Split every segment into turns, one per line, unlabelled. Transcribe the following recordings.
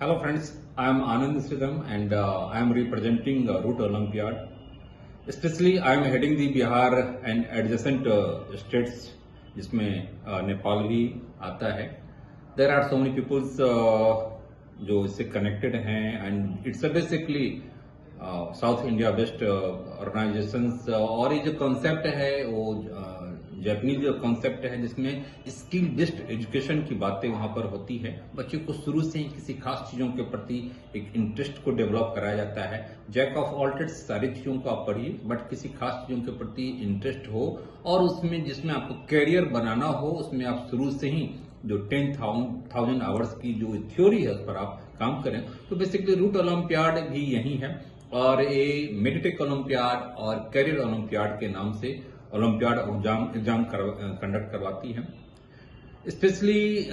Hello friends, I am Anand Sridham and I am representing Root Olympiad. Especially I am heading the Bihar and adjacent states जिसमें नेपाल भी आता है. There are so many peoples जो इससे connected हैं and it's basically south India based organisations और ये जो कॉन्सेप्ट है वो जापानीज कॉन्सेप्ट है जिसमें स्किल बेस्ड एजुकेशन की बातें वहां पर होती है. बच्चे को शुरू से ही किसी खास चीजों के प्रति एक इंटरेस्ट को डेवलप कराया जाता है. जैक ऑफ ऑल ट्रेड्स सारी चीजों को आप पढ़िए बट किसी खास चीजों के प्रति इंटरेस्ट हो और उसमें जिसमें आपको कैरियर बनाना हो उसमें आप शुरू से ही जो 10,000 आवर्स की जो थ्योरी है उस पर आप काम करें. तो बेसिकली रूट ओलंपियाड भी यही है और ये मेडिटेक ओलंपियाड और कैरियर ओलंपियाड के नाम से ओलंपियाड एग्जाम कंडक्ट करवाती है. स्पेशली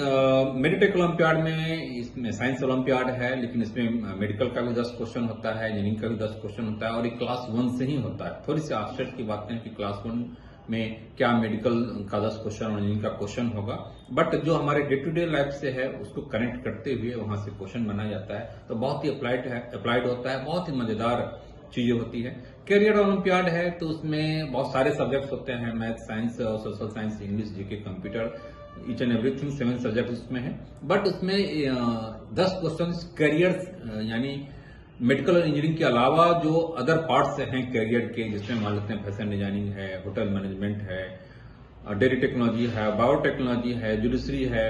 मेडिटेक ओलंपियाड में इसमें साइंस ओलंपियाड है लेकिन इसमें मेडिकल का भी 10 क्वेश्चन होता है, इंजीनियरिंग का भी 10 क्वेश्चन होता है और ये क्लास 1 से ही होता है. थोड़ी सी आश्चर्य की बात है कि क्लास 1 में क्या मेडिकल का 10 क्वेश्चन और इंजीनियरिंग का क्वेश्चन होगा बट जो हमारे डे टू डे लाइफ से है उसको कनेक्ट करते हुए वहां से क्वेश्चन बनाया जाता है. तो बहुत ही अप्लाइड होता है, बहुत ही मजेदार चीजें होती है. कैरियर ओलंपियाड है तो उसमें बहुत सारे सब्जेक्ट्स होते हैं, math, science, social science, English, GK, computer, each and everything 7 subject उसमें है. बट उसमें 10 क्वेश्चन कैरियर यानी मेडिकल और इंजीनियरिंग के अलावा जो अदर पार्ट्स हैं कैरियर के जिसमें मान लेते हैं फैशन डिजाइनिंग है, होटल मैनेजमेंट है, डेयरी टेक्नोलॉजी है, बायोटेक्नोलॉजी है, जुडिशरी है,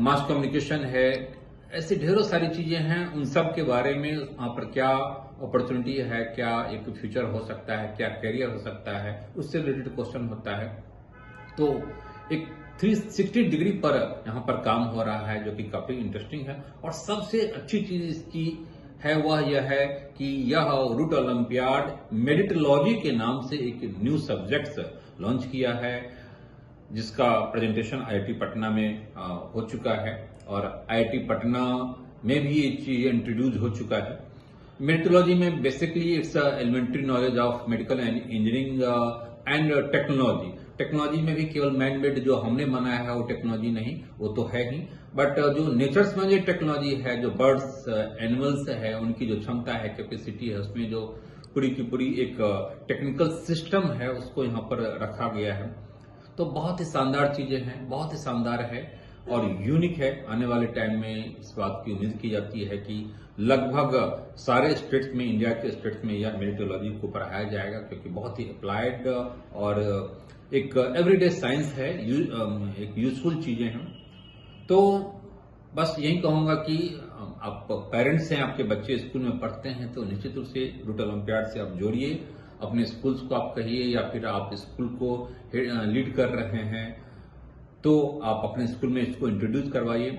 मास कम्युनिकेशन है, ऐसी ढेरों सारी चीजें हैं. उन सब के बारे में वहां पर क्या अपॉर्चुनिटी है, क्या एक फ्यूचर हो सकता है, क्या कैरियर हो सकता है, उससे रिलेटेड क्वेश्चन होता है. तो एक 360 डिग्री पर यहाँ पर काम हो रहा है जो कि काफी इंटरेस्टिंग है. और सबसे अच्छी चीज इसकी है वह यह है कि यह रूट ओलंपियाड मेडिटोलॉजी के नाम से एक न्यू सब्जेक्ट लॉन्च किया है जिसका प्रेजेंटेशन आईआईटी पटना में हो चुका है और आईआईटी पटना में भी ये चीज इंट्रोड्यूस हो चुका है. मेडिटोलॉजी में basically it's elementary knowledge of medical and engineering and technology. Technology में भी केवल मैन मेड जो हमने बनाया है वो टेक्नोलॉजी नहीं, वो तो है ही, बट जो नेचर्स में जो टेक्नोलॉजी है, जो बर्ड्स एनिमल्स है, उनकी जो क्षमता है, कैपेसिटी है, उसमें जो पूरी की पूरी एक टेक्निकल सिस्टम है उसको यहाँ पर रखा गया है. तो बहुत ही शानदार चीजें हैं, बहुत ही शानदार है और यूनिक है. आने वाले टाइम में इस बात की उम्मीद की जाती है कि लगभग सारे स्टेट्स में, इंडिया के स्टेट्स में यह मेडिटोलॉजी को पढ़ाया जाएगा क्योंकि बहुत ही अप्लाइड और एक एवरीडे साइंस है, एक यूजफुल चीजें हैं. तो बस यही कहूंगा कि आप पेरेंट्स हैं, आपके बच्चे स्कूल में पढ़ते हैं तो निश्चित रूप से रूट ओलंपियाड से आप जोड़िए. अपने स्कूल्स को आप कहिए या फिर आप स्कूल को लीड कर रहे हैं तो आप अपने स्कूल में इसको इंट्रोड्यूस करवाइए.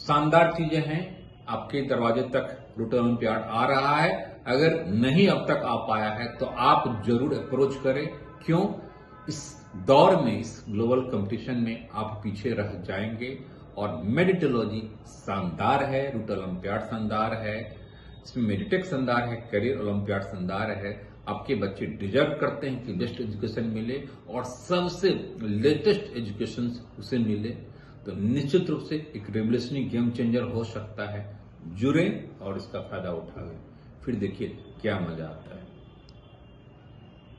शानदार चीजें हैं, आपके दरवाजे तक रूट ओलंपियाड आ रहा है. अगर नहीं अब तक आ पाया है तो आप जरूर अप्रोच करें. क्यों? इस दौर में, इस ग्लोबल कंपटीशन में आप पीछे रह जाएंगे. और मेडिटोलॉजी शानदार है, रूट ओलंपियाड शानदार है, इसमें मेडिटेक शानदार है, कैरियर ओलंपियाड शानदार है. आपके बच्चे डिजर्व करते हैं कि बेस्ट एजुकेशन मिले और सबसे लेटेस्ट एजुकेशन उसे मिले. तो निश्चित रूप से एक रेवोल्यूशनरी गेम चेंजर हो सकता है. जुड़े और इसका फायदा उठाएं, फिर देखिए क्या मजा आता है.